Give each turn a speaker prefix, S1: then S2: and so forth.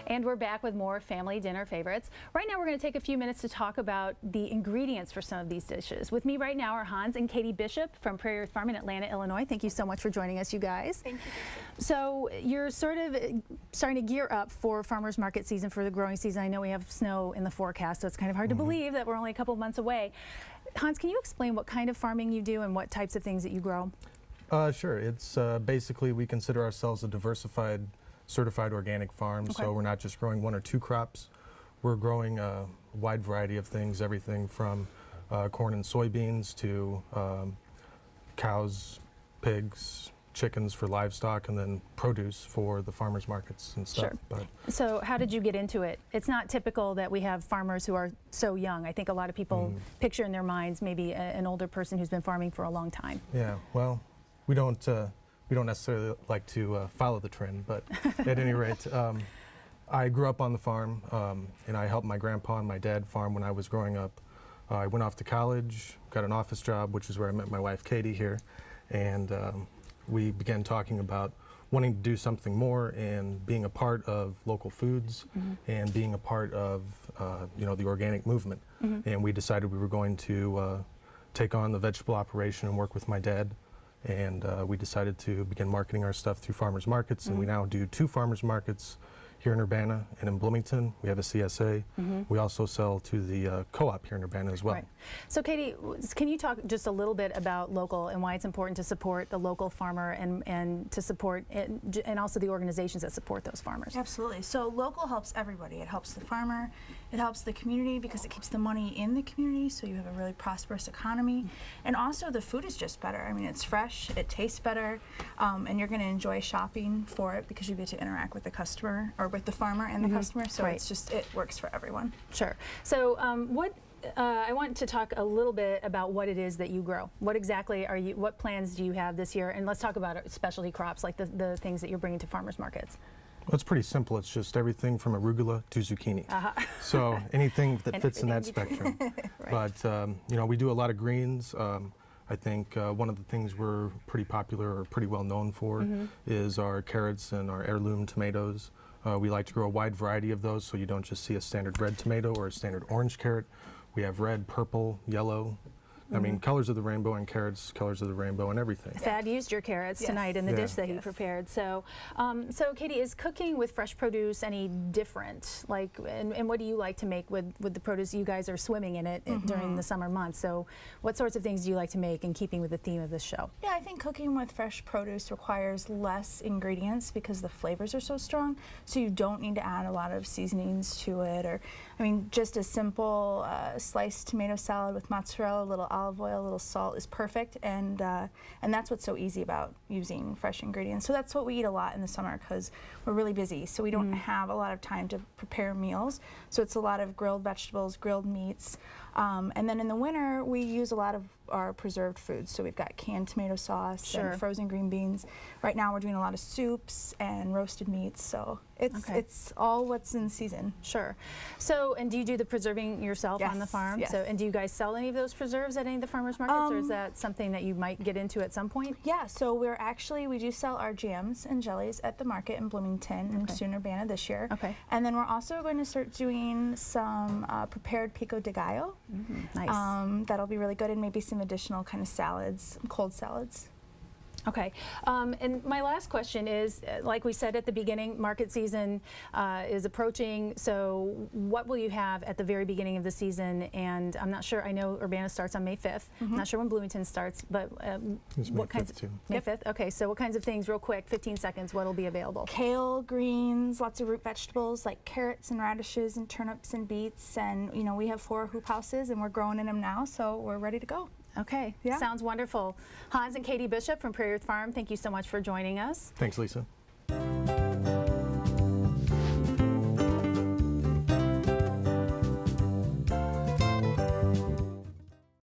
S1: And we're back with more family dinner favorites. Right now we're going to take a few minutes to talk about the ingredients for some of these dishes. With me right now are Hans and Katie Bishop from PrairiErth Farm in Atlanta, Illinois. Thank you so much for joining us, you guys.
S2: Thank you.
S1: So you're sort of starting to gear up for farmers market season, for the growing season. I know we have snow in the forecast, so it's kind of hard to believe that we're only a couple months away. Hans, can you explain what kind of farming you do and what types of things that you grow?
S3: Sure. It's basically, we consider ourselves a diversified, certified organic farm.
S1: Okay.
S3: So we're not just growing one or two crops. We're growing a wide variety of things, everything from corn and soybeans to cows, pigs, chickens for livestock, and then produce for the farmers markets and stuff.
S1: Sure.
S3: But
S1: So how did you get into it? It's not typical that we have farmers who are so young. I think a lot of people picture in their minds maybe an older person who's been farming for a long time.
S3: yeah, well, we don't necessarily like to follow the trend, but at any rate, I grew up on the farm, and I helped my grandpa and my dad farm when I was growing up. I went off to college, got an office job, which is where I met my wife Katie here, and we began talking about wanting to do something more and being a part of local foods and being a part of the organic movement. And we decided we were going to take on the vegetable operation and work with my dad. And we decided to begin marketing our stuff through farmers markets, and we now do 2 farmers markets here in Urbana and in Bloomington. We have a CSA. We also sell to the co-op here in Urbana as well.
S1: Right. So Katie, can you talk just a little bit about local and why it's important to support the local farmer and to support and also the organizations that support those farmers?
S2: Absolutely. So local helps everybody. It helps the farmer, it helps the community because it keeps the money in the community, so you have a really prosperous economy. And also the food is just better. I mean, it's fresh, it tastes better, and you're going to enjoy shopping for it because you get to interact with the customer or with the farmer and the customer. So
S1: Right.
S2: it's just, it works for everyone.
S1: Sure. So I want to talk a little bit about what it is that you grow. What exactly what plans do you have this year? And let's talk about specialty crops, like the things that you're bringing to farmers markets.
S3: Well, it's pretty simple. It's just everything from arugula to zucchini. So anything that fits in that spectrum.
S1: Right.
S3: But we do a lot of greens. I think one of the things we're pretty popular or pretty well known for is our carrots and our heirloom tomatoes. We like to grow a wide variety of those, so you don't just see a standard red tomato or a standard orange carrot. We have red, purple, yellow. I mean, colors of the rainbow and carrots, colors of the rainbow and everything.
S1: Thad used your carrots tonight in the dish that he prepared. So, so Katie, is cooking with fresh produce any different? Like, and what do you like to make with the produce? You guys are swimming in it during the summer months. So, what sorts of things do you like to make in keeping with the theme of this show?
S2: Yeah, I think cooking with fresh produce requires less ingredients because the flavors are so strong. So you don't need to add a lot of seasonings to it, or, I mean, just a simple sliced tomato salad with mozzarella, a little olive oil, a little salt is perfect, and that's what's so easy about using fresh ingredients. So that's what we eat a lot in the summer because we're really busy, so we don't have a lot of time to prepare meals. So it's a lot of grilled vegetables, grilled meats, and then in the winter we use a lot of our preserved foods. So we've got canned tomato sauce and frozen green beans. Right now we're doing a lot of soups and roasted meats, so it's all what's in season.
S1: Sure. So, and do you do the preserving yourself on the farm?
S2: Yes.
S1: So, and do you guys sell any of those preserves at any of the farmers markets, or is that something that you might get into at some point?
S2: Yeah, so we do sell our jams and jellies at the market in Bloomington and soon Urbana this year.
S1: Okay.
S2: And then we're also going to start doing some prepared pico de gallo.
S1: Nice.
S2: That'll be really good, and maybe some additional kind of salads, cold salads.
S1: Okay, and my last question is, like we said at the beginning, market season is approaching, so what will you have at the very beginning of the season? And I'm not sure, I know Urbana starts on May 5th. I'm not sure when Bloomington starts, but what kinds of, May 5th? Okay, so what kinds of things, real quick, 15 seconds, what will be available?
S2: Kale, greens, lots of root vegetables like carrots and radishes and turnips and beets, and we have 4 hoop houses and we're growing in them now, so we're ready to go.
S1: Okay,
S2: Yeah.
S1: Sounds wonderful. Hans and Katie Bishop from PrairiErth Farm, thank you so much for joining us.
S3: Thanks, Lisa.